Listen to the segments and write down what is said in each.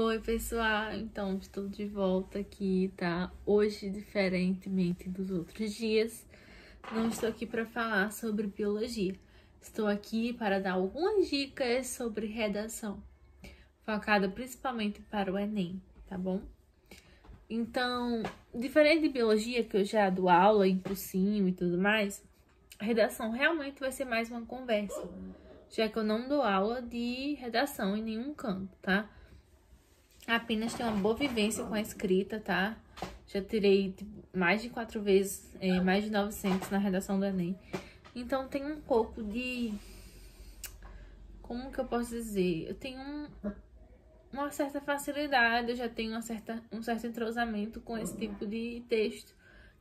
Oi, pessoal! Então, estou de volta aqui, tá? Hoje, diferentemente dos outros dias, não estou aqui para falar sobre biologia. Estou aqui para dar algumas dicas sobre redação, focada principalmente para o Enem, tá bom? Então, diferente de biologia, que eu já dou aula em cursinho e tudo mais, a redação realmente vai ser mais uma conversa, já que eu não dou aula de redação em nenhum canto, tá? Apenas tenho uma boa vivência com a escrita, tá? Já tirei mais de 4 vezes, mais de 900 na redação do Enem. Então, tem um pouco de... Como que eu posso dizer? Eu tenho uma certa facilidade, eu já tenho um certo entrosamento com esse tipo de texto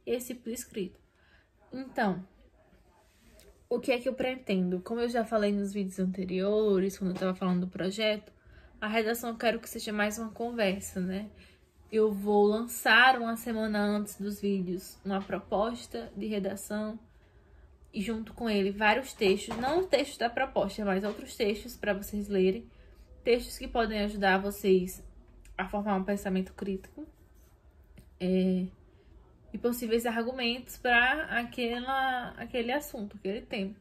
e esse tipo de escrita. Então, o que é que eu pretendo? Como eu já falei nos vídeos anteriores, quando eu tava falando do projeto, a redação eu quero que seja mais uma conversa, né? Eu vou lançar uma semana antes dos vídeos uma proposta de redação e junto com ele vários textos, não textos da proposta, mas outros textos para vocês lerem. Textos que podem ajudar vocês a formar um pensamento crítico e possíveis argumentos para aquele assunto, aquele tema.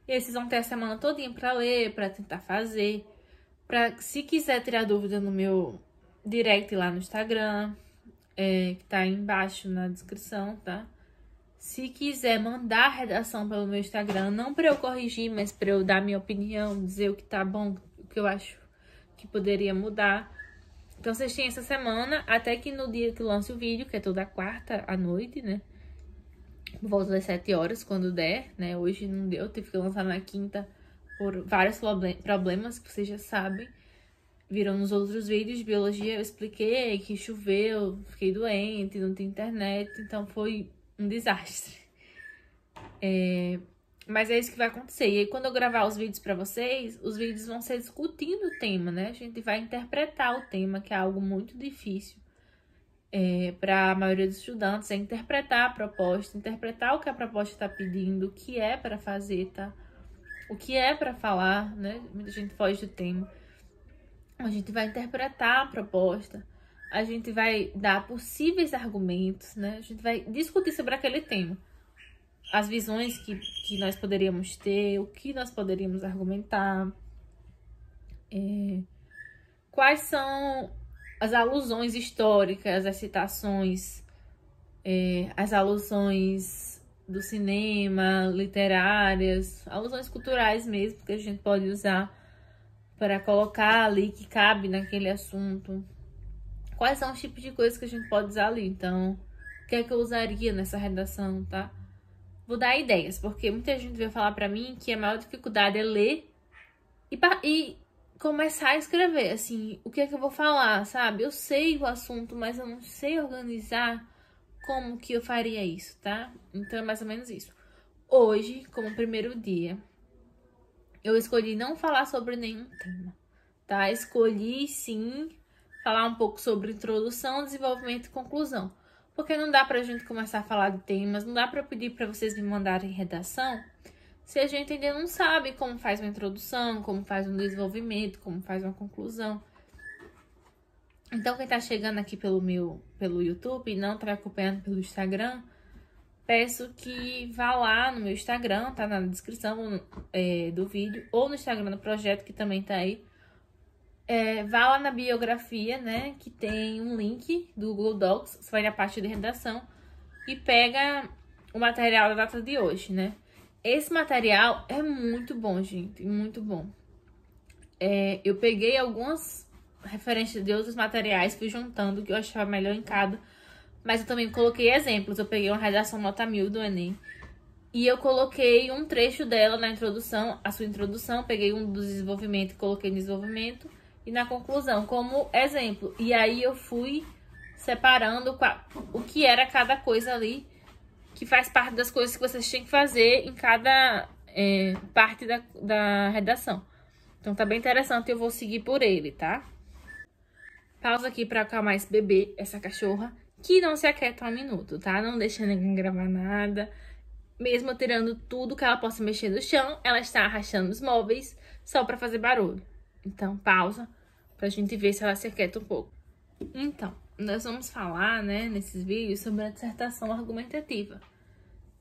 E aí vocês vão ter a semana todinha para ler, para tentar fazer. Se quiser tirar dúvida no meu direct lá no Instagram, que tá aí embaixo na descrição, tá? Se quiser mandar a redação pelo meu Instagram, não para eu corrigir, mas para eu dar minha opinião, dizer o que tá bom, o que eu acho que poderia mudar. Então, vocês têm essa semana, até que no dia que lance o vídeo, que é toda quarta à noite, né? Por volta das 7 horas, quando der, né? Hoje não deu, tive que lançar na quinta por vários problemas que vocês já sabem. Viram nos outros vídeos de biologia, eu expliquei que choveu, fiquei doente, não tinha internet, então foi um desastre. Mas é isso que vai acontecer. E aí, quando eu gravar os vídeos pra vocês, os vídeos vão ser discutindo o tema, né? A gente vai interpretar o tema, que é algo muito difícil para a maioria dos estudantes, é interpretar a proposta, interpretar o que a proposta está pedindo, o que é para fazer, tá? O que é para falar, né? Muita gente foge do tema. A gente vai interpretar a proposta, a gente vai dar possíveis argumentos, né? A gente vai discutir sobre aquele tema. As visões que nós poderíamos ter, o que nós poderíamos argumentar. Quais são as alusões históricas, as citações, as alusões do cinema, literárias, alusões culturais mesmo, que a gente pode usar para colocar ali que cabe naquele assunto. Quais são os tipos de coisas que a gente pode usar ali? Então, o que é que eu usaria nessa redação, tá? Vou dar ideias, porque muita gente veio falar pra mim que a maior dificuldade é ler e começar a escrever, assim, o que é que eu vou falar, sabe? Eu sei o assunto, mas eu não sei organizar como que eu faria isso, tá? Então, é mais ou menos isso. Hoje, como primeiro dia, eu escolhi não falar sobre nenhum tema, tá? Escolhi, sim, falar um pouco sobre introdução, desenvolvimento e conclusão. Porque não dá pra gente começar a falar de temas, não dá pra pedir pra vocês me mandarem redação se a gente ainda não sabe como faz uma introdução, como faz um desenvolvimento, como faz uma conclusão. Então, quem tá chegando aqui pelo YouTube e não tá me acompanhando pelo Instagram, peço que vá lá no meu Instagram, tá na descrição do vídeo, ou no Instagram do projeto, que também tá aí. Vá lá na biografia, né, que tem um link do Google Docs, você vai na parte de redação e pega o material da data de hoje, né. Esse material é muito bom, gente, muito bom. Eu peguei algumas referências de outros materiais, fui juntando o que eu achava melhor em cada, mas eu também coloquei exemplos. Eu peguei uma redação nota 1000 do Enem e eu coloquei um trecho dela na introdução, a sua introdução, peguei um do desenvolvimento e coloquei no desenvolvimento e na conclusão como exemplo. E aí eu fui separando o que era cada coisa ali, que faz parte das coisas que vocês têm que fazer em cada parte da redação. Então tá bem interessante, eu vou seguir por ele, tá? Pausa aqui pra acalmar esse bebê, essa cachorra, que não se aquieta um minuto, tá? Não deixa ninguém gravar nada. Mesmo tirando tudo que ela possa mexer no chão, ela está arrastando os móveis só pra fazer barulho. Então, pausa. pra gente ver se ela se aquieta um pouco. Então, nós vamos falar, né, nesses vídeos sobre a dissertação argumentativa,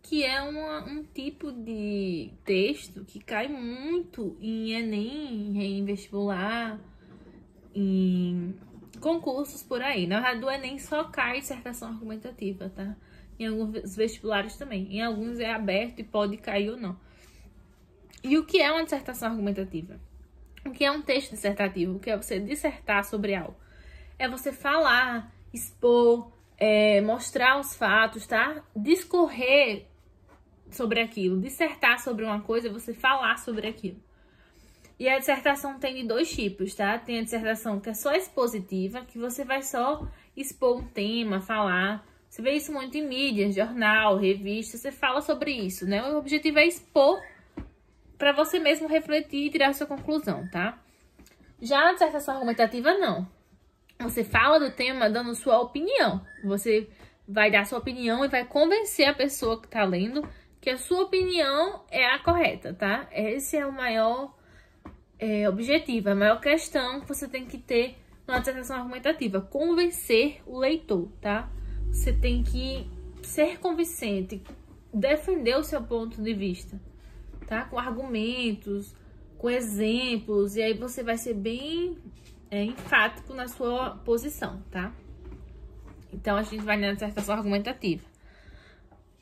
que é um tipo de texto que cai muito em Enem, em vestibular, em concursos por aí. Na verdade, do Enem só cai dissertação argumentativa, tá? Em alguns vestibulares também. Em alguns é aberto e pode cair ou não. E o que é uma dissertação argumentativa? O que é um texto dissertativo? O que é você dissertar sobre algo? É você falar, expor, mostrar os fatos, tá? Discorrer sobre aquilo. Dissertar sobre uma coisa é você falar sobre aquilo. E a dissertação tem de dois tipos, tá? Tem a dissertação que é só expositiva, que você vai só expor um tema, falar. Você vê isso muito em mídia, jornal, revista, você fala sobre isso, né? O objetivo é expor para você mesmo refletir e tirar a sua conclusão, tá? Já a dissertação argumentativa, não. Você fala do tema dando sua opinião. Você vai dar sua opinião e vai convencer a pessoa que tá lendo que a sua opinião é a correta, tá? Esse é o maior objetivo, a maior questão que você tem que ter na dissertação argumentativa. Convencer o leitor, tá? Você tem que ser convincente, defender o seu ponto de vista, tá? Com argumentos, com exemplos, e aí você vai ser bem enfático na sua posição, tá? Então, a gente vai na dissertação argumentativa.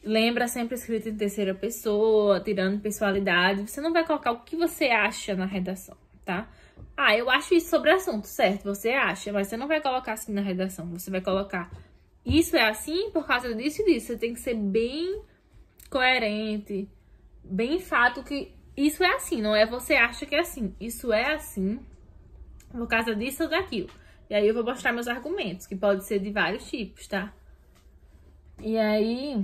Lembra sempre escrito em terceira pessoa, tirando pessoalidade. Você não vai colocar o que você acha na redação, tá? Ah, eu acho isso sobre o assunto, certo? Você acha, mas você não vai colocar assim na redação. Você vai colocar, isso é assim por causa disso e disso. Você tem que ser bem coerente, bem enfático que isso é assim, não é você acha que é assim. Isso é assim por causa disso ou daquilo. E aí eu vou mostrar meus argumentos, que pode ser de vários tipos, tá? E aí,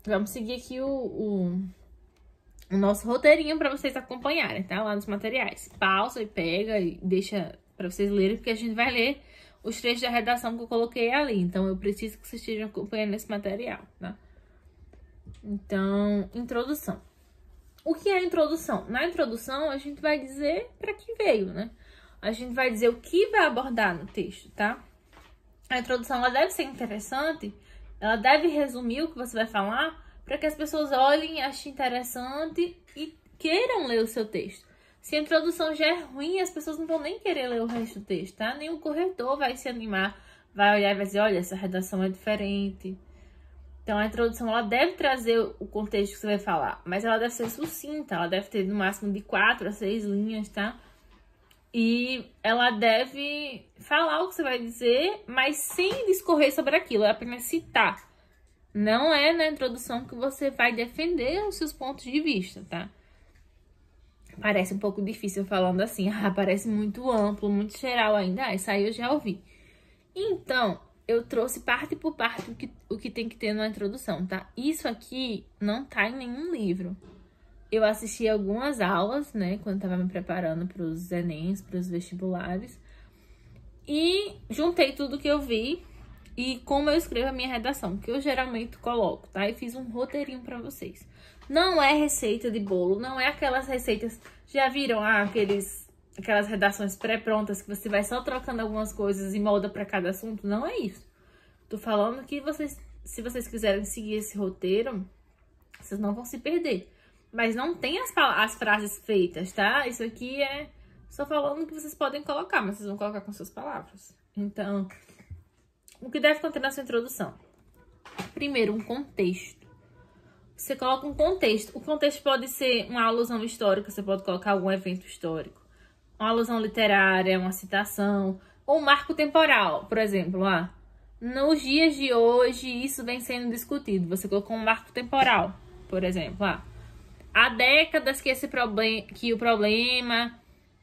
vamos seguir aqui o nosso roteirinho para vocês acompanharem, tá? Lá nos materiais. Pausa e pega e deixa para vocês lerem, porque a gente vai ler os trechos da redação que eu coloquei ali. Então, eu preciso que vocês estejam acompanhando esse material, tá? Então, introdução. O que é a introdução? Na introdução, a gente vai dizer para que veio, né? A gente vai dizer o que vai abordar no texto, tá? A introdução, ela deve ser interessante, ela deve resumir o que você vai falar para que as pessoas olhem, achem interessante e queiram ler o seu texto. Se a introdução já é ruim, as pessoas não vão nem querer ler o resto do texto, tá? Nem o corretor vai se animar, vai olhar e vai dizer, olha, essa redação é diferente. Então, a introdução, ela deve trazer o contexto que você vai falar, mas ela deve ser sucinta, ela deve ter no máximo de 4 a 6 linhas, tá? E ela deve falar o que você vai dizer, mas sem discorrer sobre aquilo, é apenas citar. Não é na introdução que você vai defender os seus pontos de vista, tá? Parece um pouco difícil falando assim, parece muito amplo, muito geral ainda. Isso aí eu já ouvi. Então, eu trouxe parte por parte o que tem que ter na introdução, tá? Isso aqui não tá em nenhum livro. Eu assisti algumas aulas, né, quando tava me preparando para os Enems, para os vestibulares. E juntei tudo que eu vi e como eu escrevo a minha redação, que eu geralmente coloco, tá? E fiz um roteirinho para vocês. Não é receita de bolo, não é aquelas receitas... Já viram aquelas redações pré-prontas que você vai só trocando algumas coisas e molda para cada assunto? Não é isso. Tô falando que se vocês quiserem seguir esse roteiro, vocês não vão se perder. Mas não tem as frases feitas, tá? Isso aqui é só falando que vocês podem colocar, mas vocês vão colocar com suas palavras. Então, o que deve conter na sua introdução? Primeiro, um contexto. Você coloca um contexto. O contexto pode ser uma alusão histórica, você pode colocar algum evento histórico. Uma alusão literária, uma citação. Ou um marco temporal, por exemplo. Nos dias de hoje, isso vem sendo discutido. Você colocou um marco temporal, por exemplo. Há décadas que o problema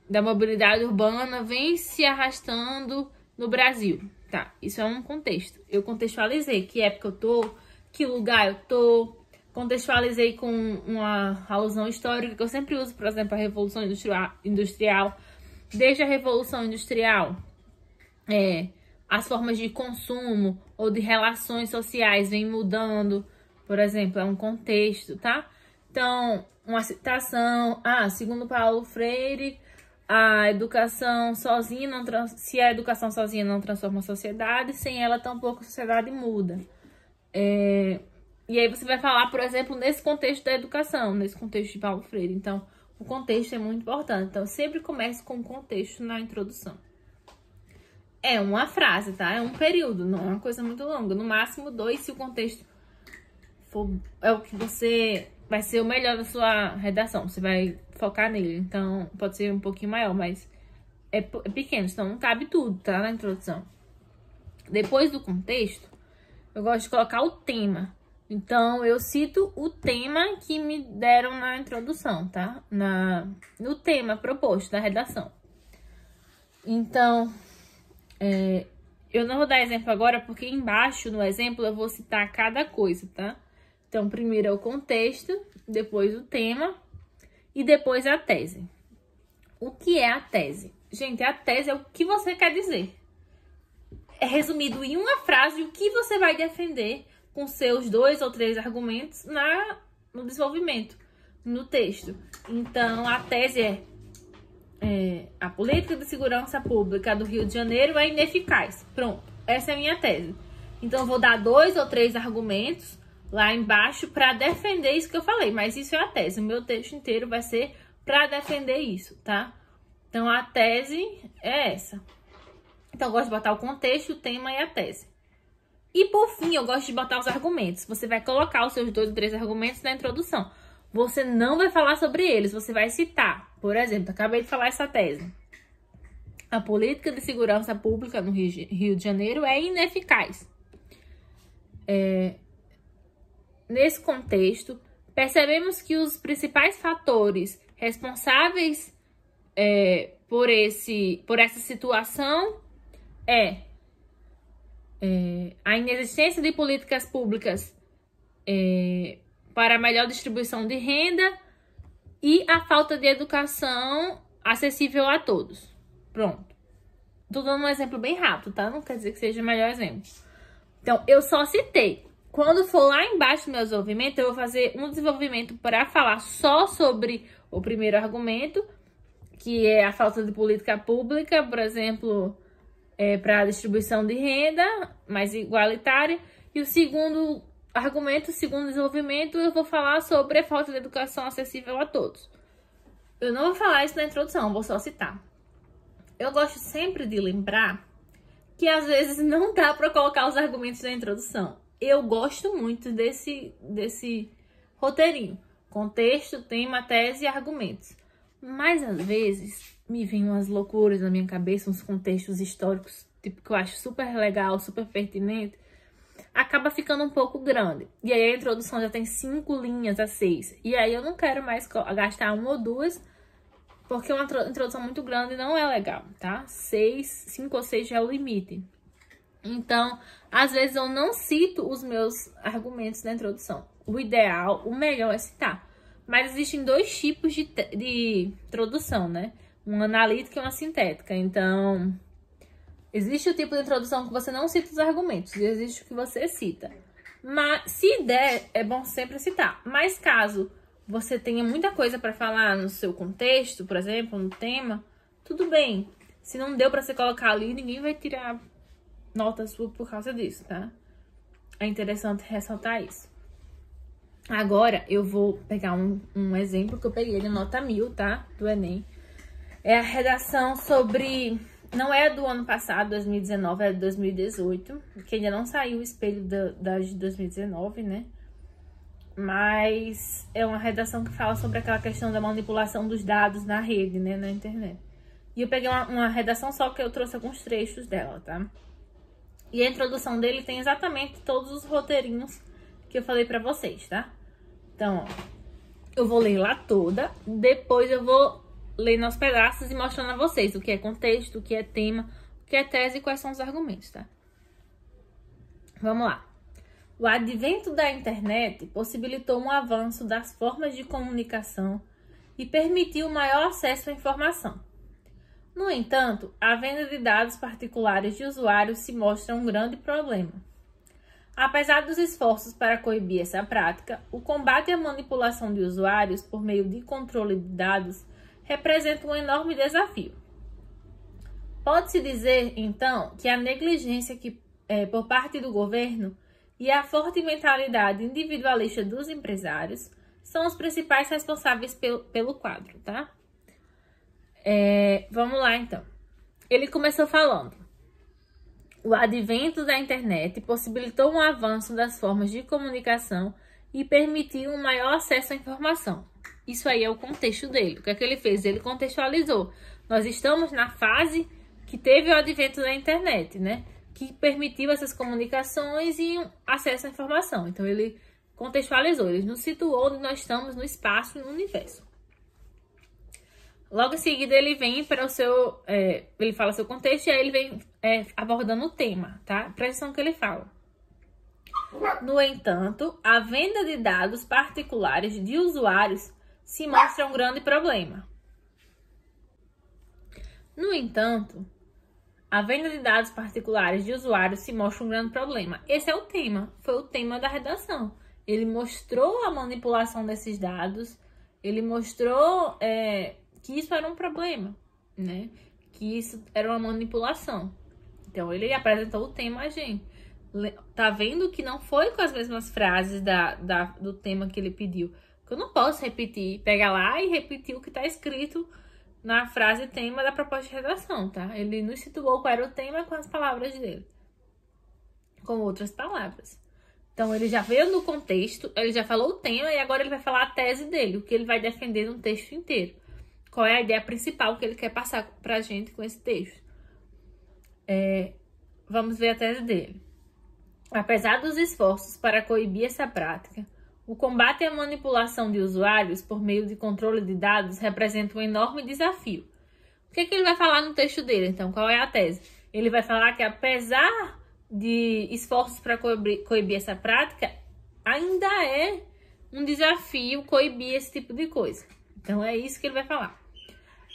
da mobilidade urbana vem se arrastando no Brasil. Tá, isso é um contexto. Eu contextualizei que época eu tô, que lugar eu tô. Contextualizei com uma alusão histórica que eu sempre uso, por exemplo, a Revolução Industrial. Desde a Revolução Industrial, as formas de consumo ou de relações sociais vêm mudando. Por exemplo, é um contexto, tá? Então, uma citação, segundo Paulo Freire, a educação sozinha se a educação sozinha não transforma a sociedade, sem ela tampouco a sociedade muda. E aí você vai falar, por exemplo, nesse contexto da educação, nesse contexto de Paulo Freire. Então, o contexto é muito importante. Então, sempre comece com o contexto na introdução. É uma frase, tá? É um período, não é uma coisa muito longa. No máximo 2, se o contexto é o que você vai ser o melhor da sua redação. Você vai focar nele. Então, pode ser um pouquinho maior, mas é pequeno. Então, não cabe tudo, tá? Na introdução. Depois do contexto, eu gosto de colocar o tema. Então, eu cito o tema que me deram na introdução, tá? No tema proposto da redação. Então, eu não vou dar exemplo agora, porque embaixo no exemplo eu vou citar cada coisa, tá? Então, primeiro é o contexto, depois o tema e depois a tese. O que é a tese? Gente, a tese é o que você quer dizer. É resumido em uma frase o que você vai defender com seus 2 ou 3 argumentos no desenvolvimento, no texto. Então, a tese a política de segurança pública do Rio de Janeiro é ineficaz. Pronto, essa é a minha tese. Então, eu vou dar 2 ou 3 argumentos lá embaixo para defender isso que eu falei. Mas isso é a tese. O meu texto inteiro vai ser para defender isso, tá? Então, a tese é essa. Então, eu gosto de botar o contexto, o tema e a tese. E, por fim, eu gosto de botar os argumentos. Você vai colocar os seus 2 ou 3 argumentos na introdução. Você não vai falar sobre eles, você vai citar. Por exemplo, acabei de falar essa tese. A política de segurança pública no Rio de Janeiro é ineficaz. Nesse contexto, percebemos que os principais fatores responsáveis por essa situação a inexistência de políticas públicas para a melhor distribuição de renda e a falta de educação acessível a todos. Pronto. Tô dando um exemplo bem rápido, tá? Não quer dizer que seja o melhor exemplo. Então, eu só citei. Quando for lá embaixo no meu desenvolvimento, eu vou fazer um desenvolvimento para falar só sobre o primeiro argumento, que é a falta de política pública, por exemplo, para a distribuição de renda mais igualitária. E o segundo argumento, o segundo desenvolvimento, eu vou falar sobre a falta de educação acessível a todos. Eu não vou falar isso na introdução, vou só citar. Eu gosto sempre de lembrar que às vezes não dá para colocar os argumentos na introdução. Eu gosto muito desse roteirinho. Contexto, tema, tese e argumentos. Mas às vezes me vem umas loucuras na minha cabeça, uns contextos históricos, tipo, que eu acho super legal, super pertinente. Acaba ficando um pouco grande. E aí a introdução já tem 5 linhas a 6. E aí eu não quero mais gastar 1 ou 2, porque uma introdução muito grande não é legal, tá? 5 ou 6 já é o limite. Então, às vezes eu não cito os meus argumentos na introdução. O ideal, o melhor é citar. Mas existem 2 tipos de introdução, né? Uma analítica e uma sintética. Então, existe o tipo de introdução que você não cita os argumentos. E existe o que você cita. Mas, se der, é bom sempre citar. Mas caso você tenha muita coisa para falar no seu contexto, por exemplo, no tema, tudo bem. Se não deu para você colocar ali, ninguém vai tirar nota sua por causa disso, tá? É interessante ressaltar isso. Agora, eu vou pegar um exemplo que eu peguei de nota 1000, tá? Do Enem. É a redação sobre... Não é do ano passado, 2019, é de 2018. Que ainda não saiu o espelho da de 2019, né? Mas é uma redação que fala sobre aquela questão da manipulação dos dados na rede, né? Na internet. E eu peguei uma redação só que eu trouxe alguns trechos dela, tá? E a introdução dele tem exatamente todos os roteirinhos que eu falei pra vocês, tá? Então, ó, eu vou ler lá toda, depois eu vou ler nos pedaços e mostrando a vocês o que é contexto, o que é tema, o que é tese e quais são os argumentos, tá? Vamos lá. O advento da internet possibilitou um avanço das formas de comunicação e permitiu maior acesso à informação. No entanto, a venda de dados particulares de usuários se mostra um grande problema. Apesar dos esforços para coibir essa prática, o combate à manipulação de usuários por meio de controle de dados representa um enorme desafio. Pode-se dizer, então, que a negligência por parte do governo e a forte mentalidade individualista dos empresários são os principais responsáveis pelo quadro, tá? Vamos lá, então. Ele começou falando: o advento da internet possibilitou um avanço das formas de comunicação e permitiu um maior acesso à informação. Isso aí é o contexto dele. O que é que ele fez? Ele contextualizou. Nós estamos na fase que teve o advento da internet, né? Que permitiu essas comunicações e acesso à informação. Então, ele contextualizou, ele nos situou onde nós estamos no espaço e no universo. Logo em seguida, ele vem para o seu... ele fala seu contexto e aí ele vem abordando o tema, tá? Presta atenção no que ele fala. No entanto, a venda de dados particulares de usuários se mostra um grande problema. No entanto, a venda de dados particulares de usuários se mostra um grande problema. Esse é o tema, foi o tema da redação. Ele mostrou a manipulação desses dados, ele mostrou que isso era um problema, né? Que isso era uma manipulação. Então, ele apresentou o tema a gente. Tá vendo que não foi com as mesmas frases do tema que ele pediu. Porque eu não posso repetir, pegar lá e repetir o que está escrito na frase tema da proposta de redação, tá? Ele nos situou qual era o tema com as palavras dele. Com outras palavras. Então, ele já veio no contexto, ele já falou o tema e agora ele vai falar a tese dele, o que ele vai defender no texto inteiro. Qual é a ideia principal que ele quer passar pra gente com esse texto. Vamos ver a tese dele. Apesar dos esforços para coibir essa prática, o combate à manipulação de usuários por meio de controle de dados representa um enorme desafio. O que é que ele vai falar no texto dele, então? Qual é a tese? Ele vai falar que apesar de esforços para coibir essa prática, ainda é um desafio coibir esse tipo de coisa. Então, é isso que ele vai falar.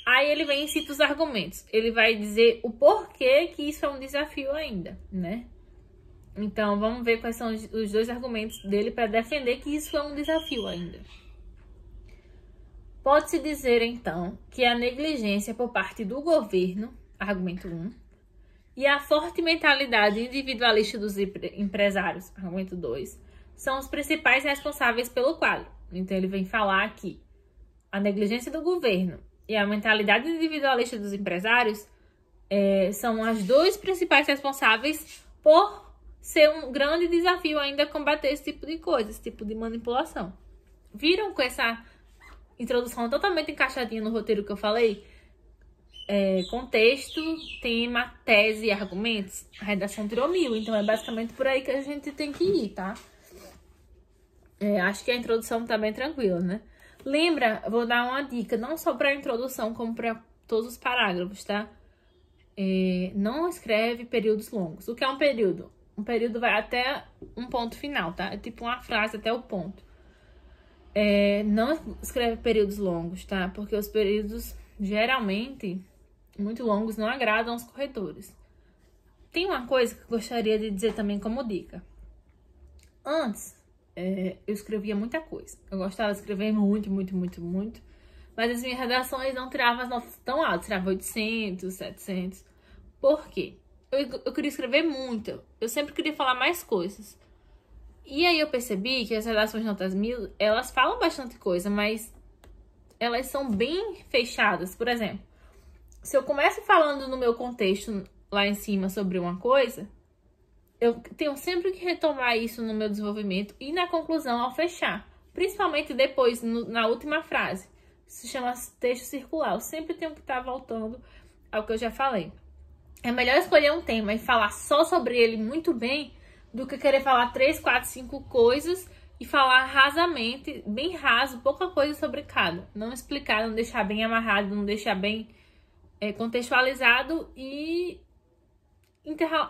Aí ele vem e cita os argumentos. Ele vai dizer o porquê que isso é um desafio ainda, né? Então, vamos ver quais são os dois argumentos dele para defender que isso é um desafio ainda. Pode-se dizer, então, que a negligência por parte do governo, argumento 1, e a forte mentalidade individualista dos empresários, argumento 2, são os principais responsáveis pelo quadro. Então, ele vem falar que a negligência do governo e a mentalidade individualista dos empresários são as dois principais responsáveis por ser um grande desafio ainda combater esse tipo de coisa, esse tipo de manipulação. Viram com essa introdução totalmente encaixadinha no roteiro que eu falei? Contexto, tema, tese e argumentos. A redação tirou 1000, então é basicamente por aí que a gente tem que ir, tá? Acho que a introdução tá bem tranquila, né? Lembra, vou dar uma dica, não só para a introdução, como para todos os parágrafos, tá? Não escreve períodos longos. O que é um período? Um período vai até um ponto final, tá? É tipo uma frase até o ponto. Não escreve períodos longos, tá? Porque os períodos, geralmente, muito longos, não agradam aos corretores. Tem uma coisa que eu gostaria de dizer também como dica. Antes, eu escrevia muita coisa. Eu gostava de escrever muito, muito, muito, muito. Mas as minhas redações não tiravam as notas tão altas. Tirava 800, 700. Por quê? Eu queria escrever muito. Eu sempre queria falar mais coisas. E aí eu percebi que as redações notas 1000, elas falam bastante coisa, mas elas são bem fechadas. Por exemplo, se eu começo falando no meu contexto lá em cima sobre uma coisa, eu tenho sempre que retomar isso no meu desenvolvimento e na conclusão ao fechar. Principalmente depois, na última frase. Isso se chama texto circular. Eu sempre tenho que estar voltando ao que eu já falei. É melhor escolher um tema e falar só sobre ele muito bem do que querer falar 3, 4, 5 coisas e falar rasamente, bem raso, pouca coisa sobre cada. Não explicar, não deixar bem amarrado, não deixar bem contextualizado e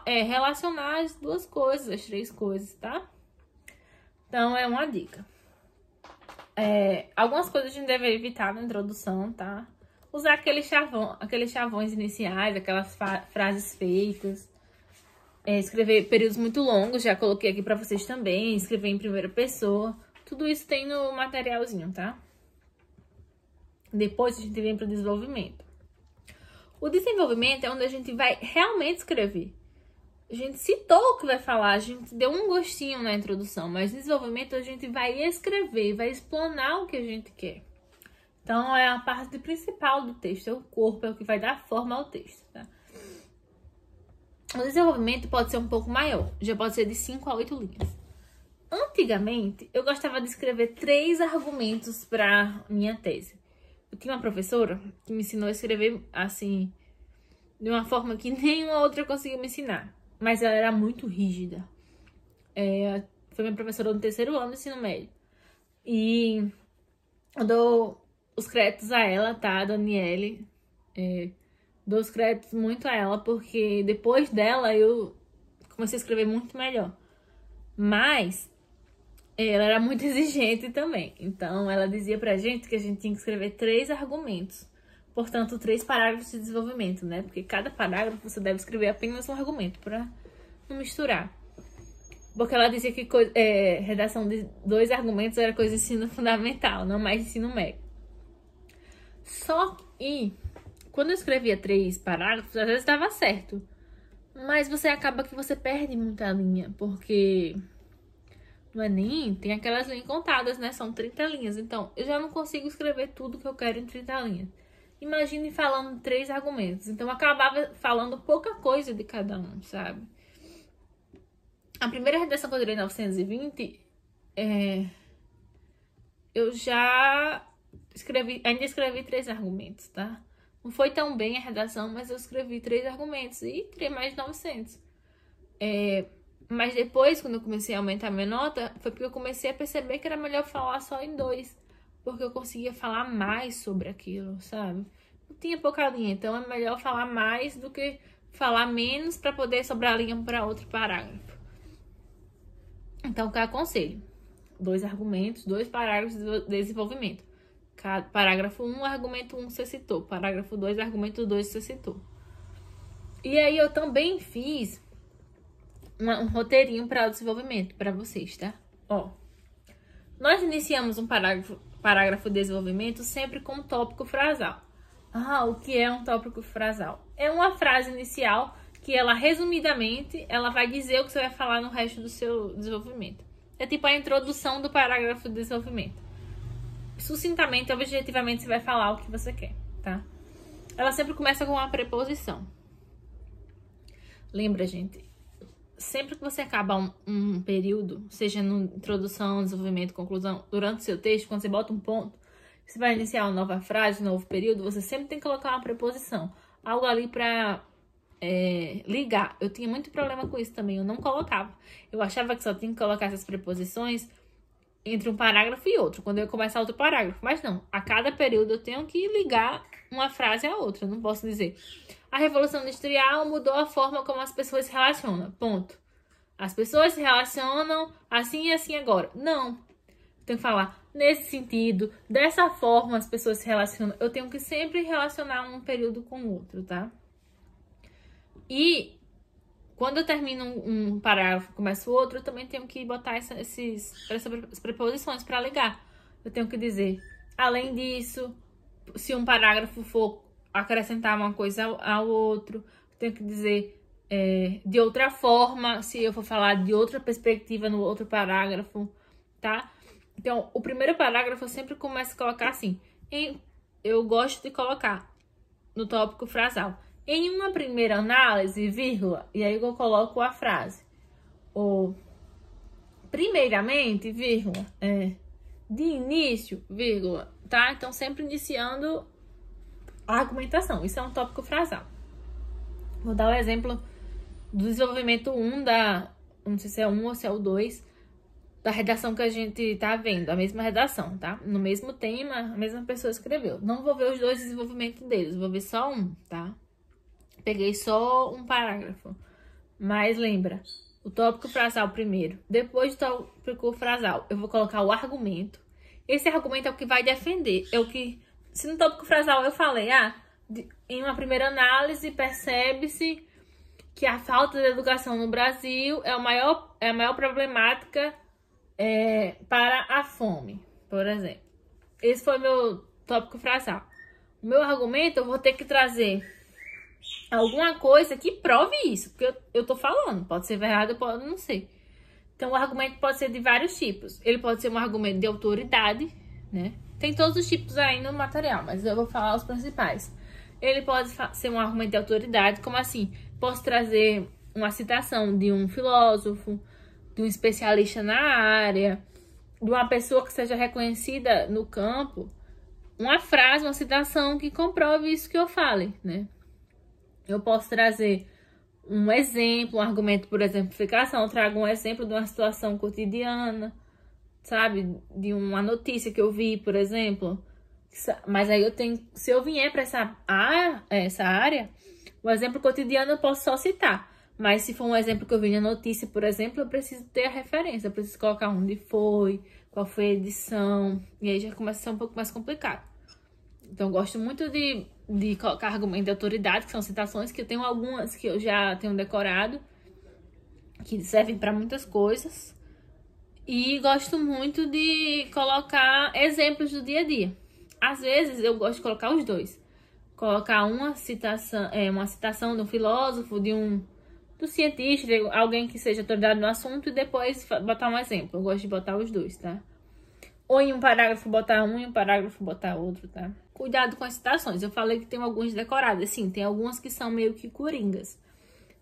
relacionar as duas coisas, as 3 coisas, tá? Então, é uma dica. Algumas coisas a gente deve evitar na introdução, tá? Usar aqueles chavões iniciais, aquelas frases feitas. Escrever períodos muito longos, já coloquei aqui pra vocês também. Escrever em primeira pessoa. Tudo isso tem no materialzinho, tá? Depois a gente vem para o desenvolvimento. O desenvolvimento é onde a gente vai realmente escrever. A gente citou o que vai falar, a gente deu um gostinho na introdução, mas no desenvolvimento a gente vai escrever, vai explanar o que a gente quer. Então, é a parte principal do texto, é o corpo, é o que vai dar forma ao texto, tá? O desenvolvimento pode ser um pouco maior, já pode ser de 5 a 8 linhas. Antigamente, eu gostava de escrever 3 argumentos para minha tese. Eu tinha uma professora que me ensinou a escrever, assim, de uma forma que nenhuma outra conseguiu me ensinar. Mas ela era muito rígida. Foi minha professora no 3º ano do ensino médio. E eu dou os créditos a ela, tá, Daniele? Dou os créditos muito a ela, porque depois dela eu comecei a escrever muito melhor. Mas ela era muito exigente também. Então ela dizia pra gente que a gente tinha que escrever 3 argumentos. Portanto, 3 parágrafos de desenvolvimento, né? Porque cada parágrafo você deve escrever apenas um argumento pra não misturar. Porque ela dizia que redação de 2 argumentos era coisa de ensino fundamental, não mais de ensino médio. Só que quando eu escrevia 3 parágrafos, às vezes dava certo. Mas você acaba que você perde muita linha, porque no Enem tem aquelas linhas contadas, né? São 30 linhas. Então, eu já não consigo escrever tudo que eu quero em 30 linhas. Imagine falando 3 argumentos. Então, eu acabava falando pouca coisa de cada um, sabe? A primeira redação que eu tirei em 920, eu já ainda escrevi 3 argumentos, tá? Não foi tão bem a redação, mas eu escrevi 3 argumentos e tirei mais de 900. Mas depois, quando eu comecei a aumentar minha nota, foi porque eu comecei a perceber que era melhor falar só em 2. Porque eu conseguia falar mais sobre aquilo, sabe? Não tinha pouca linha, então é melhor falar mais do que falar menos para poder sobrar linha para outro parágrafo. Então, o que eu aconselho? 2 argumentos, 2 parágrafos de desenvolvimento. Parágrafo 1, argumento 1 você citou. Parágrafo 2, argumento 2 você citou. E aí eu também fiz um roteirinho para o desenvolvimento para vocês, tá? Ó, nós iniciamos um parágrafo de desenvolvimento sempre com um tópico frasal. O que é um tópico frasal? É uma frase inicial que ela, resumidamente, ela vai dizer o que você vai falar no resto do seu desenvolvimento. É tipo a introdução do parágrafo de desenvolvimento. Sucintamente, objetivamente, você vai falar o que você quer, tá? Ela sempre começa com uma preposição. Lembra, gente? Sempre que você acaba um período, seja no introdução, desenvolvimento, conclusão, durante o seu texto, quando você bota um ponto, você vai iniciar uma nova frase, um novo período, você sempre tem que colocar uma preposição. Algo ali pra ligar. Eu tinha muito problema com isso também, eu não colocava. Eu achava que só tinha que colocar essas preposições entre um parágrafo e outro, quando eu ia começar outro parágrafo. Mas não, a cada período eu tenho que ligar uma frase à outra. Eu não posso dizer, a Revolução Industrial mudou a forma como as pessoas se relacionam, ponto. As pessoas se relacionam assim e assim agora. Não. Eu tenho que falar nesse sentido, dessa forma as pessoas se relacionam. Eu tenho que sempre relacionar um período com o outro, tá? E quando eu termino um parágrafo e começo outro, eu também tenho que botar essas preposições para ligar. Eu tenho que dizer, além disso, se um parágrafo for acrescentar uma coisa ao outro, eu tenho que dizer de outra forma, se eu for falar de outra perspectiva no outro parágrafo, tá? Então, o primeiro parágrafo eu sempre começo a colocar assim, eu gosto de colocar no tópico frasal. Em uma primeira análise, vírgula, e aí eu coloco a frase. Ou, primeiramente, vírgula, de início, vírgula, tá? Então, sempre iniciando a argumentação. Isso é um tópico frasal. Vou dar o exemplo do desenvolvimento 1 não sei se é 1 ou se é o 2, da redação que a gente tá vendo. A mesma redação, tá? No mesmo tema, a mesma pessoa escreveu. Não vou ver os 2 desenvolvimentos deles, vou ver só um, tá? Peguei só um parágrafo. Mas lembra, o tópico frasal primeiro. Depois do tópico frasal, eu vou colocar o argumento. Esse argumento é o que vai defender. É o que, se no tópico frasal eu falei, em uma primeira análise, percebe-se que a falta de educação no Brasil é a maior problemática para a fome, por exemplo. Esse foi meu tópico frasal. O meu argumento, eu vou ter que trazer alguma coisa que prove isso, porque eu tô falando, pode ser verdade, pode não ser. Então, o argumento pode ser de vários tipos. Ele pode ser um argumento de autoridade, né? Tem todos os tipos aí no material, mas eu vou falar os principais. Ele pode ser um argumento de autoridade, como assim? Posso trazer uma citação de um filósofo, de um especialista na área, de uma pessoa que seja reconhecida no campo, uma frase, uma citação que comprove isso que eu falei, né? Eu posso trazer um exemplo, um argumento por exemplificação, eu trago um exemplo de uma situação cotidiana, sabe? De uma notícia que eu vi, por exemplo. Mas aí eu tenho, se eu vier para essa área, o exemplo cotidiano eu posso só citar. Mas se for um exemplo que eu vi na notícia, por exemplo, eu preciso ter a referência, eu preciso colocar onde foi, qual foi a edição, e aí já começa a ser um pouco mais complicado. Então, eu gosto muito de colocar argumento de autoridade, que são citações, que eu tenho algumas que eu já tenho decorado, que servem para muitas coisas. E gosto muito de colocar exemplos do dia a dia. Às vezes, eu gosto de colocar os dois. Colocar uma citação de um filósofo, do cientista, de alguém que seja autoridade no assunto, e depois botar um exemplo. Eu gosto de botar os dois, tá? Ou em um parágrafo botar um e em um parágrafo botar outro, tá? Cuidado com as citações. Eu falei que tem algumas decoradas. Sim, tem algumas que são meio que coringas.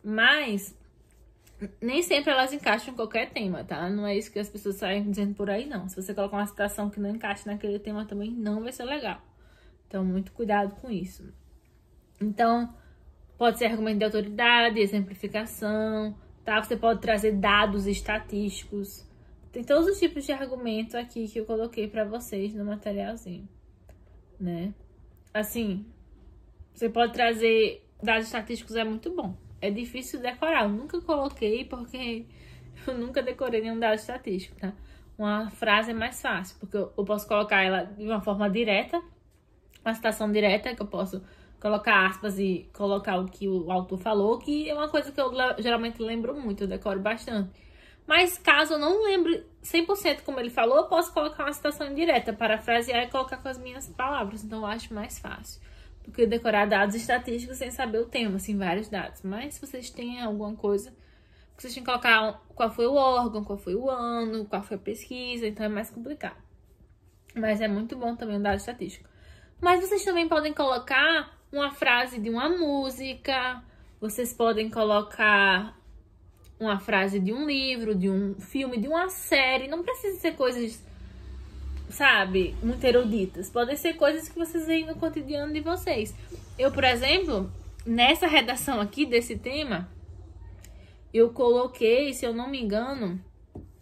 Mas nem sempre elas encaixam em qualquer tema, tá? Não é isso que as pessoas saem dizendo por aí, não. Se você colocar uma citação que não encaixa naquele tema também, não vai ser legal. Então, muito cuidado com isso. Então, pode ser argumento de autoridade, exemplificação, tá? Você pode trazer dados estatísticos. Tem todos os tipos de argumentos aqui que eu coloquei pra vocês no materialzinho, né? Assim, você pode trazer dados estatísticos, é muito bom. É difícil decorar, eu nunca coloquei porque eu nunca decorei nenhum dado estatístico, tá? Uma frase é mais fácil, porque eu posso colocar ela de uma forma direta, uma citação direta, que eu posso colocar aspas e colocar o que o autor falou, que é uma coisa que eu geralmente lembro muito, eu decoro bastante. Mas caso eu não lembre 100% como ele falou, eu posso colocar uma citação indireta, parafrasear e colocar com as minhas palavras. Então, eu acho mais fácil do que decorar dados estatísticos sem saber o tema, assim, vários dados. Mas se vocês têm alguma coisa, vocês têm que colocar qual foi o órgão, qual foi o ano, qual foi a pesquisa, então é mais complicado. Mas é muito bom também o dado estatístico. Mas vocês também podem colocar uma frase de uma música, vocês podem colocar uma frase de um livro, de um filme, de uma série. Não precisa ser coisas, sabe, muito eruditas. Podem ser coisas que vocês veem no cotidiano de vocês. Eu, por exemplo, nessa redação aqui desse tema, eu coloquei, se eu não me engano,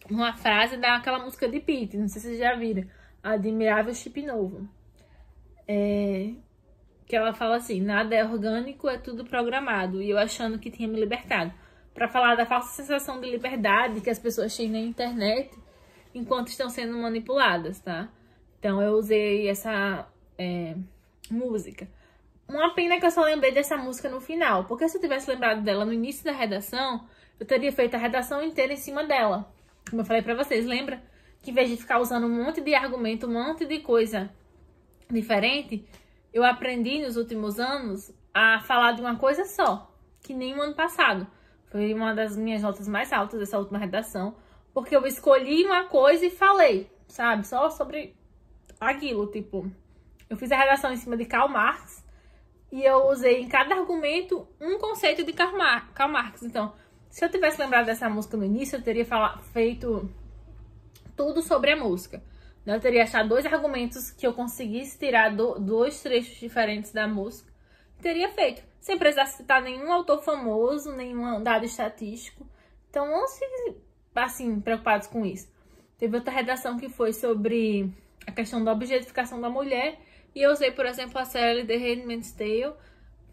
uma frase daquela música de Pitty. Não sei se vocês já viram. Admirável Chip Novo. Que ela fala assim: nada é orgânico, é tudo programado. E eu achando que tinha me libertado. Para falar da falsa sensação de liberdade que as pessoas têm na internet enquanto estão sendo manipuladas, tá? Então, eu usei essa música. Uma pena que eu só lembrei dessa música no final, porque se eu tivesse lembrado dela no início da redação, eu teria feito a redação inteira em cima dela. Como eu falei pra vocês, lembra? Que em vez de ficar usando um monte de argumento, um monte de coisa diferente, eu aprendi nos últimos anos a falar de uma coisa só, que nem o ano passado. Foi uma das minhas notas mais altas dessa última redação, porque eu escolhi uma coisa e falei, sabe? Só sobre aquilo, tipo, eu fiz a redação em cima de Karl Marx e eu usei em cada argumento um conceito de Karl Marx. Então, se eu tivesse lembrado dessa música no início, eu teria feito tudo sobre a música. Eu teria achado 2 argumentos que eu conseguisse tirar 2 trechos diferentes da música. Teria feito, sem precisar citar nenhum autor famoso, nenhum dado estatístico. Então, não se, assim, preocupados com isso. Teve outra redação que foi sobre a questão da objetificação da mulher. E eu usei, por exemplo, a série The Handmaid's Tale,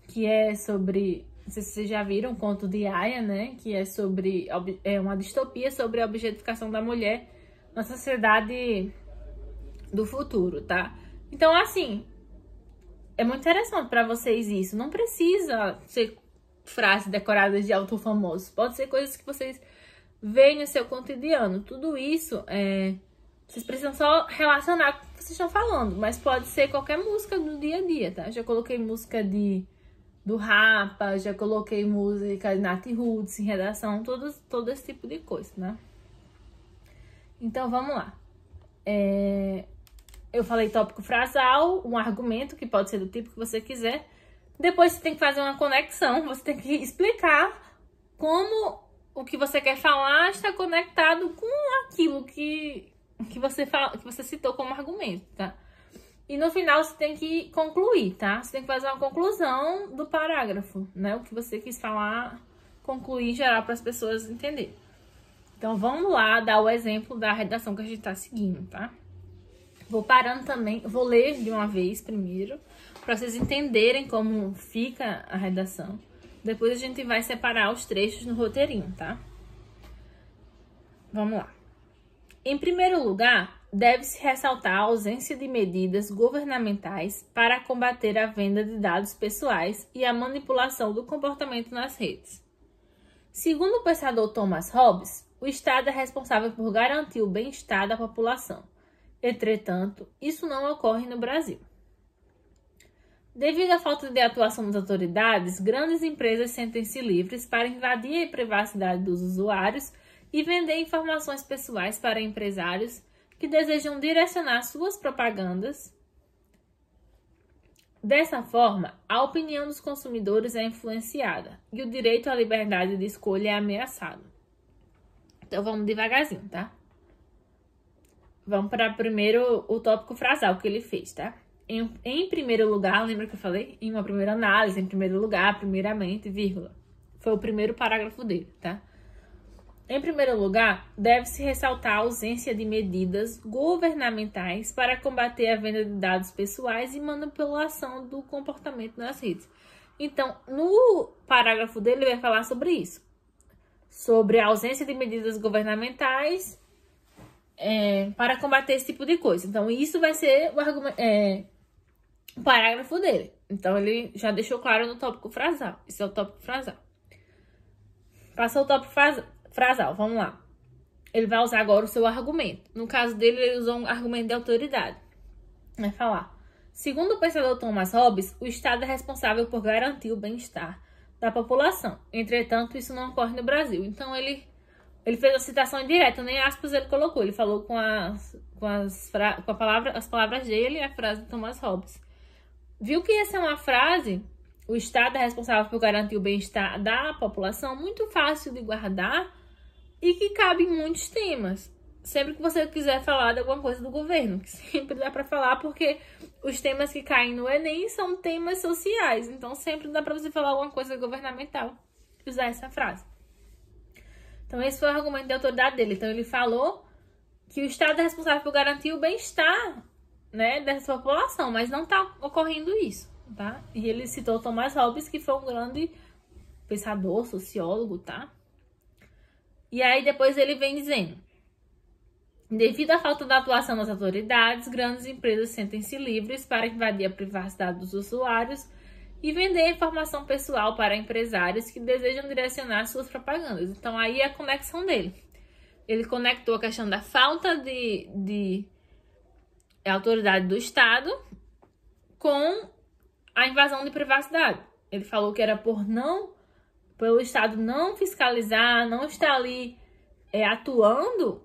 que é sobre, não sei se vocês já viram, o conto de Aya, né? Que é sobre uma distopia sobre a objetificação da mulher na sociedade do futuro, tá? Então, assim, é muito interessante pra vocês isso. Não precisa ser frases decoradas de autor famoso. Pode ser coisas que vocês veem no seu cotidiano. Tudo isso Vocês precisam só relacionar com o que vocês estão falando, mas pode ser qualquer música do dia a dia, tá? Já coloquei música do Rapa, já coloquei música de Nath Roots em redação, todo esse tipo de coisa, né? Então, vamos lá. Eu falei tópico frasal, um argumento, que pode ser do tipo que você quiser. Depois você tem que fazer uma conexão, você tem que explicar como o que você quer falar está conectado com aquilo que você citou como argumento, tá? E no final você tem que concluir, tá? Você tem que fazer uma conclusão do parágrafo, né? O que você quis falar, concluir, gerar para as pessoas entenderem. Então vamos lá dar o exemplo da redação que a gente tá seguindo, tá? Vou parando também, vou ler de uma vez primeiro, para vocês entenderem como fica a redação. Depois a gente vai separar os trechos no roteirinho, tá? Vamos lá. Em primeiro lugar, deve-se ressaltar a ausência de medidas governamentais para combater a venda de dados pessoais e a manipulação do comportamento nas redes. Segundo o pensador Thomas Hobbes, o Estado é responsável por garantir o bem-estar da população. Entretanto, isso não ocorre no Brasil. Devido à falta de atuação das autoridades, grandes empresas sentem-se livres para invadir a privacidade dos usuários e vender informações pessoais para empresários que desejam direcionar suas propagandas. Dessa forma, a opinião dos consumidores é influenciada e o direito à liberdade de escolha é ameaçado. Então vamos devagarzinho, tá? Vamos para primeiro o tópico frasal que ele fez, tá? Em primeiro lugar, lembra que eu falei? Em uma primeira análise, em primeiro lugar, primeiramente, vírgula. Foi o primeiro parágrafo dele, tá? Em primeiro lugar, deve-se ressaltar a ausência de medidas governamentais para combater a venda de dados pessoais e manipulação do comportamento nas redes. Então, no parágrafo dele, ele vai falar sobre isso. Sobre a ausência de medidas governamentais para combater esse tipo de coisa. Então, isso vai ser o parágrafo dele. Então, ele já deixou claro no tópico frasal. Esse é o tópico frasal. Passou o tópico frasal, vamos lá. Ele vai usar agora o seu argumento. No caso dele, ele usou um argumento de autoridade. Vai falar. Segundo o pensador Thomas Hobbes, o Estado é responsável por garantir o bem-estar da população. Entretanto, isso não ocorre no Brasil. Então, ele fez a citação indireta, nem aspas ele colocou. Ele falou com as palavras dele e a frase de Thomas Hobbes. Viu que essa é uma frase, o Estado é responsável por garantir o bem-estar da população, muito fácil de guardar e que cabe em muitos temas. Sempre que você quiser falar de alguma coisa do governo, que sempre dá para falar, porque os temas que caem no Enem são temas sociais. Então, sempre dá para você falar alguma coisa governamental e usar essa frase. Então, esse foi o argumento de autoridade dele. Então, ele falou que o Estado é responsável por garantir o bem-estar, né, dessa população, mas não está ocorrendo isso, tá? E ele citou Thomas Hobbes, que foi um grande pensador, sociólogo, tá? E aí, depois ele vem dizendo: devido à falta da atuação das autoridades, grandes empresas sentem-se livres para invadir a privacidade dos usuários e vender informação pessoal para empresários que desejam direcionar suas propagandas. Então, aí é a conexão dele. Ele conectou a questão da falta de autoridade do Estado com a invasão de privacidade. Ele falou que era pelo Estado não fiscalizar, não estar ali atuando,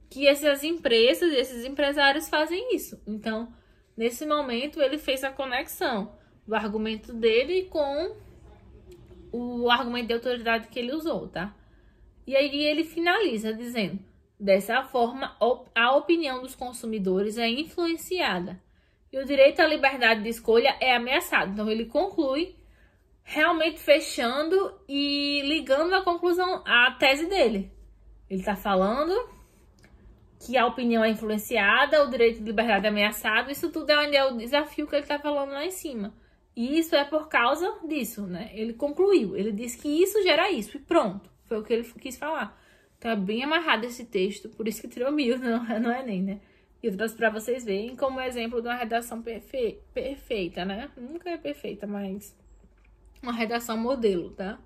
que essas empresas, esses empresários fazem isso. Então, nesse momento, ele fez a conexão do argumento dele com o argumento de autoridade que ele usou, tá? E aí ele finaliza dizendo: dessa forma, a opinião dos consumidores é influenciada e o direito à liberdade de escolha é ameaçado. Então, ele conclui realmente fechando e ligando a conclusão, a tese dele. Ele está falando que a opinião é influenciada, o direito de liberdade é ameaçado. Isso tudo é o desafio que ele está falando lá em cima. E isso é por causa disso, né? Ele concluiu, ele disse que isso gera isso e pronto. Foi o que ele quis falar. Então é bem amarrado esse texto, por isso que tirou 1000, não é nem, né? E eu trouxe pra vocês verem como exemplo de uma redação perfeita, né? Nunca é perfeita, mas uma redação modelo, tá?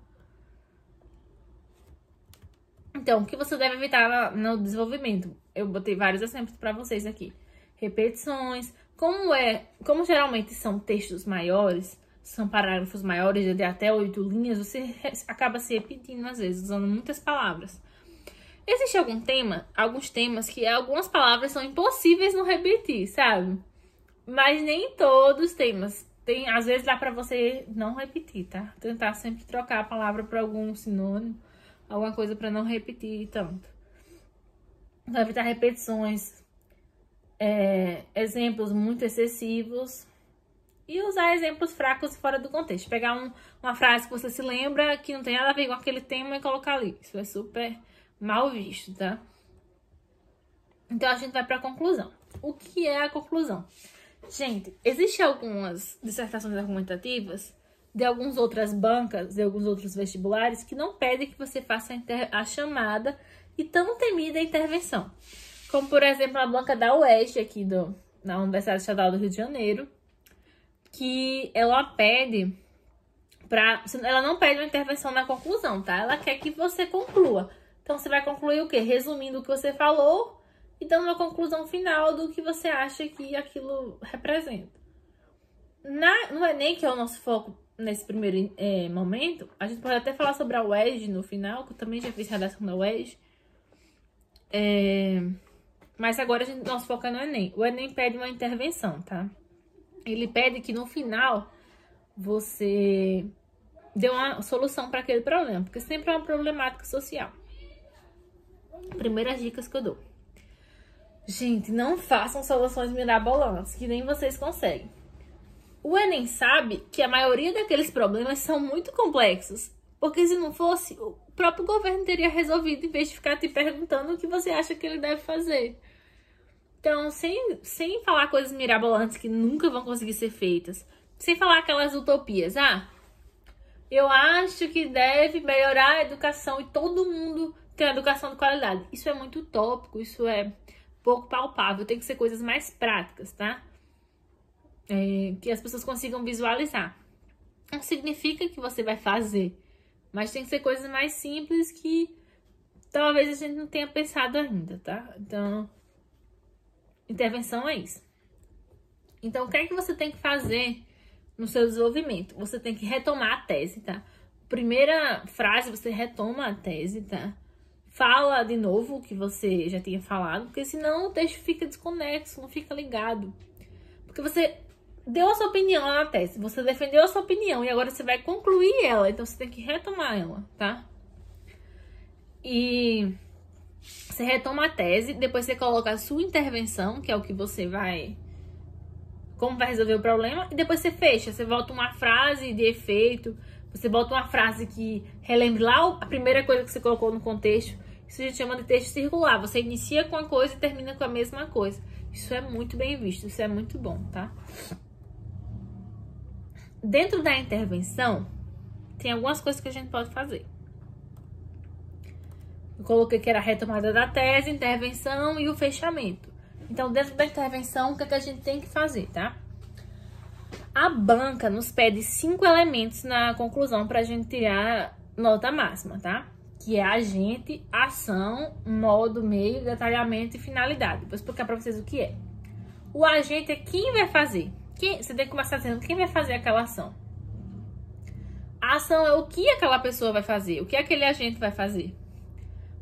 Então, o que você deve evitar no desenvolvimento? Eu botei vários exemplos para vocês aqui. Repetições. Como geralmente são textos maiores, são parágrafos maiores de até 8 linhas, você acaba se repetindo às vezes, usando muitas palavras. Existe alguns temas que algumas palavras são impossíveis não repetir, sabe? Mas nem todos os temas. Às vezes dá pra você não repetir, tá? Tentar sempre trocar a palavra por algum sinônimo, alguma coisa pra não repetir tanto. Então, evitar repetições, exemplos muito excessivos e usar exemplos fracos fora do contexto. Pegar uma frase que você se lembra que não tem nada a ver com aquele tema e colocar ali. Isso é super mal visto, tá? Então, a gente vai pra conclusão. O que é a conclusão? Gente, existem algumas dissertações argumentativas de algumas outras bancas, de alguns outros vestibulares, que não pedem que você faça a chamada e tão temida intervenção. Como, por exemplo, a banca da UEST, aqui na Universidade Estadual do Rio de Janeiro, que ela pede ela não pede uma intervenção na conclusão, tá? Ela quer que você conclua. Então, você vai concluir o quê? Resumindo o que você falou e dando uma conclusão final do que você acha que aquilo representa. No Enem, que é o nosso foco nesse primeiro momento, a gente pode até falar sobre a UESG no final, que eu também já fiz redação da UESG. Mas agora nosso foco é no Enem. O Enem pede uma intervenção, tá? Ele pede que no final você dê uma solução para aquele problema, porque sempre é uma problemática social. Primeiras dicas que eu dou. Gente, não façam soluções mirabolantes, que nem vocês conseguem. O Enem sabe que a maioria daqueles problemas são muito complexos, porque se não fosse, o próprio governo teria resolvido, em vez de ficar te perguntando o que você acha que ele deve fazer. Então, sem falar coisas mirabolantes que nunca vão conseguir ser feitas, sem falar aquelas utopias, eu acho que deve melhorar a educação e todo mundo ter uma educação de qualidade. Isso é muito utópico, isso é pouco palpável, tem que ser coisas mais práticas, tá? Que as pessoas consigam visualizar. Não significa que você vai fazer, mas tem que ser coisas mais simples que talvez a gente não tenha pensado ainda, tá? Então, intervenção é isso. Então, o que é que você tem que fazer no seu desenvolvimento? Você tem que retomar a tese, tá? Primeira frase, você retoma a tese, tá? Fala de novo o que você já tinha falado, porque senão o texto fica desconexo, não fica ligado. Porque você deu a sua opinião lá na tese, você defendeu a sua opinião e agora você vai concluir ela, então você tem que retomar ela, tá? E você retoma a tese, depois você coloca a sua intervenção, que é o que você vai... como vai resolver o problema, e depois você fecha, você volta uma frase de efeito, você bota uma frase que relembre lá a primeira coisa que você colocou no contexto. Isso a gente chama de texto circular. Você inicia com uma coisa e termina com a mesma coisa. Isso é muito bem visto, isso é muito bom, tá? Dentro da intervenção, tem algumas coisas que a gente pode fazer. Eu coloquei que era a retomada da tese, intervenção e o fechamento. Então, dentro da intervenção, o que é que a gente tem que fazer, tá? A banca nos pede 5 elementos na conclusão para a gente tirar nota máxima, tá? Que é agente, ação, modo, meio, detalhamento e finalidade. Vou explicar para vocês o que é. O agente é quem vai fazer. Você tem que começar dizendo quem vai fazer aquela ação. A ação é o que aquela pessoa vai fazer, o que aquele agente vai fazer.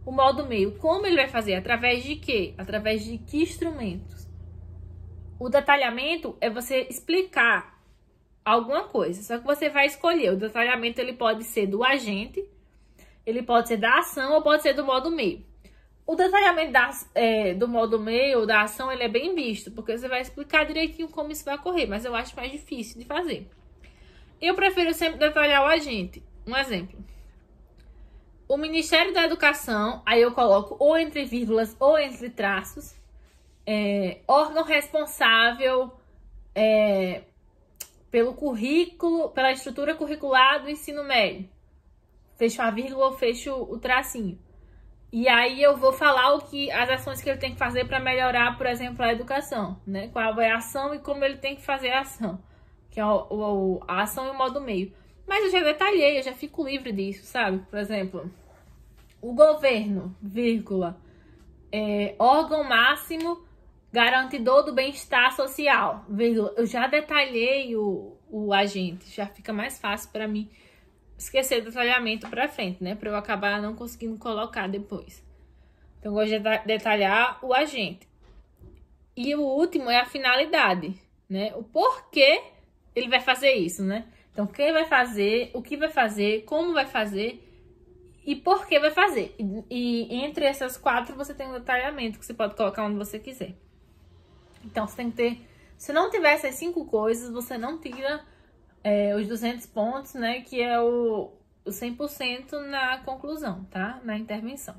O modo meio, como ele vai fazer, através de quê? Através de que instrumentos? O detalhamento é você explicar alguma coisa, só que você vai escolher. O detalhamento ele pode ser do agente, ele pode ser da ação ou pode ser do modo meio. O detalhamento do modo meio ou da ação ele é bem visto, porque você vai explicar direitinho como isso vai ocorrer, mas eu acho mais difícil de fazer. Eu prefiro sempre detalhar o agente. Um exemplo. O Ministério da Educação, aí eu coloco ou entre vírgulas ou entre traços, órgão responsável pelo currículo, pela estrutura curricular do ensino médio. Fecho a vírgula ou fecho o tracinho. E aí eu vou falar as ações que ele tem que fazer para melhorar, por exemplo, a educação, né? Qual é a ação e como ele tem que fazer a ação, que é a ação e o modo meio. Mas eu já detalhei, eu já fico livre disso, sabe? Por exemplo, O governo, vírgula, órgão máximo garantidor do bem-estar social, vírgula. Eu já detalhei o agente, já fica mais fácil para mim esquecer do detalhamento para frente, né? Para eu acabar não conseguindo colocar depois. Então, eu gosto de detalhar o agente. E o último é a finalidade, né? O porquê ele vai fazer isso, né? Então, quem vai fazer, o que vai fazer, como vai fazer e por que vai fazer. E entre essas 4 você tem um detalhamento que você pode colocar onde você quiser. Então, você tem que ter... Se não tiver essas 5 coisas, você não tira os 200 pontos, né? Que é o 100% na conclusão, tá? Na intervenção.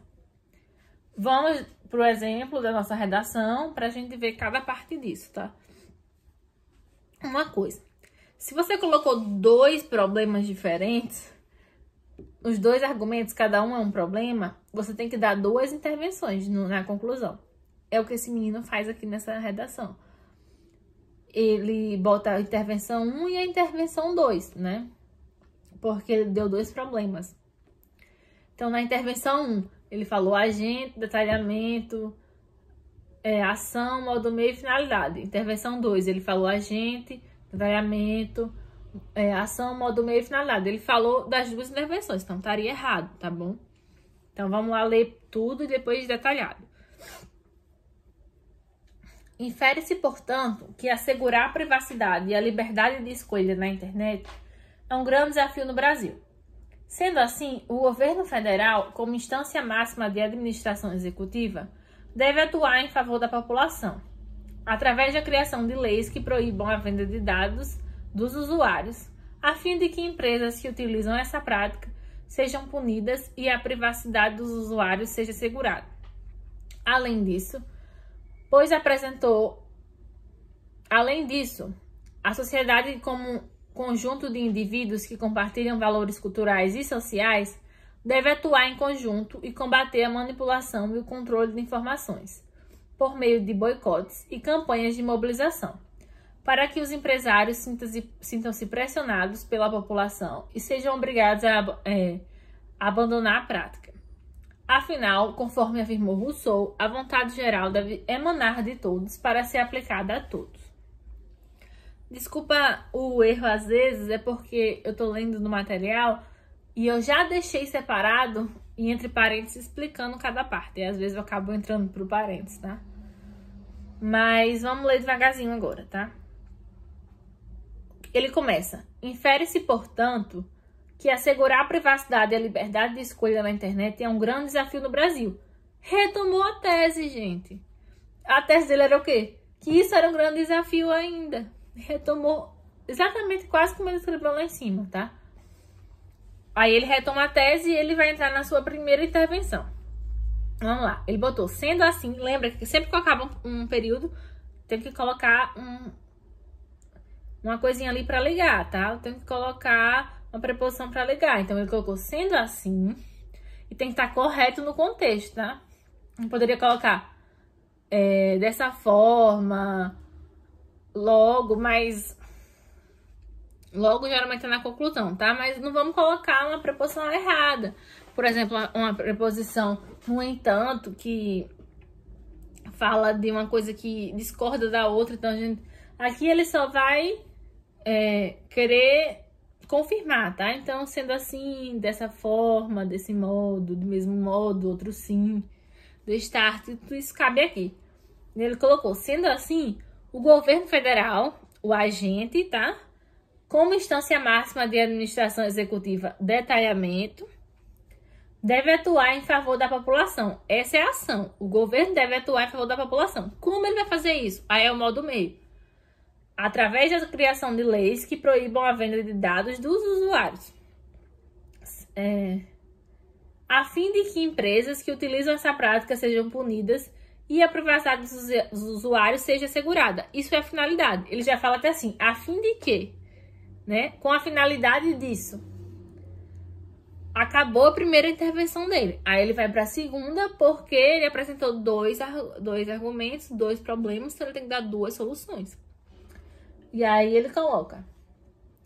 Vamos pro exemplo da nossa redação para a gente ver cada parte disso, tá? Uma coisa. Se você colocou 2 problemas diferentes, os 2 argumentos, cada um é um problema, você tem que dar 2 intervenções na conclusão. É o que esse menino faz aqui nessa redação. Ele bota a intervenção 1 e a intervenção 2, né? Porque ele deu 2 problemas. Então, na intervenção 1, ele falou agente, detalhamento, ação, modo, meio e finalidade. Intervenção 2, ele falou agente, detalhamento, ação, modo, meio e finalidade. Ele falou das 2 intervenções, então estaria errado, tá bom? Então, vamos lá ler tudo e depois detalhado. Infere-se, portanto, que assegurar a privacidade e a liberdade de escolha na internet é um grande desafio no Brasil. Sendo assim, o governo federal, como instância máxima de administração executiva, deve atuar em favor da população, através da criação de leis que proíbam a venda de dados dos usuários, a fim de que empresas que utilizam essa prática sejam punidas e a privacidade dos usuários seja assegurada. Além disso, a sociedade como conjunto de indivíduos que compartilham valores culturais e sociais deve atuar em conjunto e combater a manipulação e o controle de informações, por meio de boicotes e campanhas de mobilização, para que os empresários sintam-se pressionados pela população e sejam obrigados a abandonar a prática. Afinal, conforme afirmou Rousseau, a vontade geral deve emanar de todos para ser aplicada a todos. Desculpa o erro às vezes, é porque eu tô lendo no material e eu já deixei separado e entre parênteses explicando cada parte. E às vezes eu acabo entrando pro parênteses, tá? Mas vamos ler devagarzinho agora, tá? Ele começa. Infere-se, portanto, que assegurar a privacidade e a liberdade de escolha na internet é um grande desafio no Brasil. Retomou a tese, gente. A tese dele era o quê? Que isso era um grande desafio ainda. Retomou exatamente quase como ele escreveu lá em cima, tá? Aí ele retoma a tese e ele vai entrar na sua primeira intervenção. Vamos lá. Ele botou, sendo assim, lembra que sempre que eu acabo um período, tem que colocar uma coisinha ali para ligar, tá? Eu tenho que colocar uma preposição para ligar. Então, ele colocou sendo assim e tem que estar correto no contexto, tá? Eu poderia colocar dessa forma, logo, mas logo geralmente é na conclusão, tá? Mas não vamos colocar uma preposição errada. Por exemplo, uma preposição no entanto, que fala de uma coisa que discorda da outra. Então, aqui ele só vai querer confirmar, tá? Então, sendo assim, dessa forma, desse modo, do mesmo modo, outro sim, do start, tudo isso cabe aqui. Ele colocou, sendo assim, o governo federal, o agente, tá? Como instância máxima de administração executiva, detalhamento, deve atuar em favor da população. Essa é a ação. O governo deve atuar em favor da população. Como ele vai fazer isso? Aí é o modo meio. Através da criação de leis que proíbam a venda de dados dos usuários. A fim de que empresas que utilizam essa prática sejam punidas e a privacidade dos usuários seja assegurada. Isso é a finalidade. Ele já fala até assim, a fim de quê? Né? Com a finalidade disso. Acabou a primeira intervenção dele. Aí ele vai para a segunda porque ele apresentou dois argumentos, 2 problemas, então ele tem que dar 2 soluções. E aí ele coloca.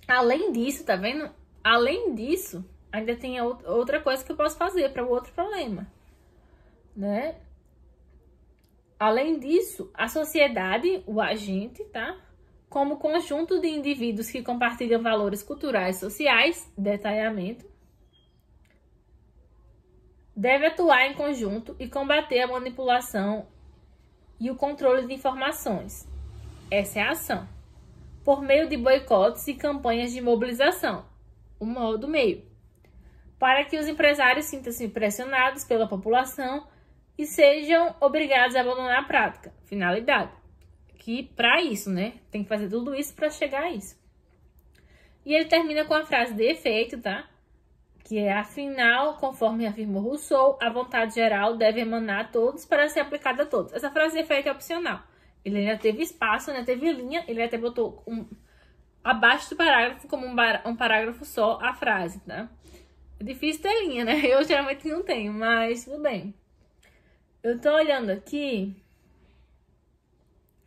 Além disso, tá vendo? Além disso, ainda tem outra coisa que eu posso fazer para o outro problema, né? Além disso, a sociedade, o agente, tá? Como conjunto de indivíduos que compartilham valores culturais e sociais, detalhamento, deve atuar em conjunto e combater a manipulação e o controle de informações. Essa é a ação. Por meio de boicotes e campanhas de mobilização, o modo meio, para que os empresários sintam-se pressionados pela população e sejam obrigados a abandonar a prática. Finalidade. Que para isso, né? Tem que fazer tudo isso para chegar a isso. E ele termina com a frase de efeito, tá? Que é, afinal, conforme afirmou Rousseau, a vontade geral deve emanar a todos para ser aplicada a todos. Essa frase de efeito é opcional. Ele ainda teve espaço, ainda teve linha, ele até botou abaixo do parágrafo, como um parágrafo só, a frase, tá? É difícil ter linha, né? Eu geralmente não tenho, mas tudo bem. Eu tô olhando aqui,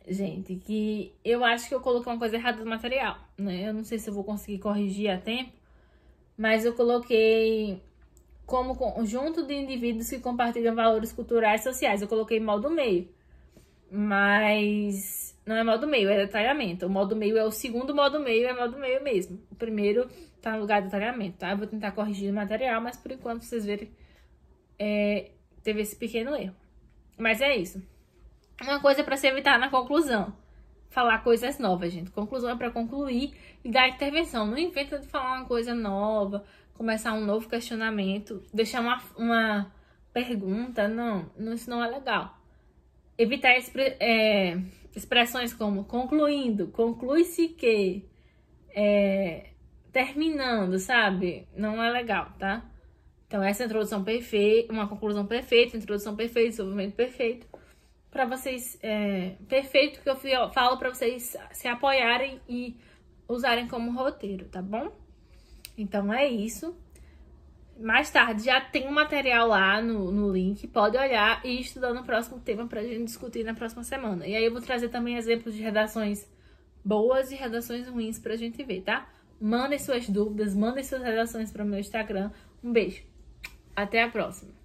gente, que eu acho que eu coloquei uma coisa errada no material, né? Eu não sei se eu vou conseguir corrigir a tempo, mas eu coloquei como conjunto de indivíduos que compartilham valores culturais e sociais. Eu coloquei modo meio, mas não é modo meio, é detalhamento. O modo meio é o segundo modo meio, é modo meio mesmo. O primeiro tá no lugar de detalhamento, tá? Eu vou tentar corrigir o material, mas por enquanto, vocês verem, teve esse pequeno erro. Mas é isso. Uma coisa para se evitar na conclusão. Falar coisas novas, gente. Conclusão é para concluir e dar intervenção. Não inventa de falar uma coisa nova, começar um novo questionamento, deixar uma pergunta. Não, isso não é legal. Evitar expressões como concluindo, conclui-se que, terminando, sabe? Não é legal, tá? Então, essa é a introdução perfeita, uma conclusão perfeita, introdução perfeita, desenvolvimento perfeito. Para vocês, perfeito que eu falo para vocês se apoiarem e usarem como roteiro, tá bom? Então é isso. Mais tarde já tem um material lá no link, pode olhar e ir estudando o próximo tema pra gente discutir na próxima semana. E aí eu vou trazer também exemplos de redações boas e redações ruins pra gente ver, tá? Mandem suas dúvidas, mandem suas redações para o meu Instagram. Um beijo. Até a próxima.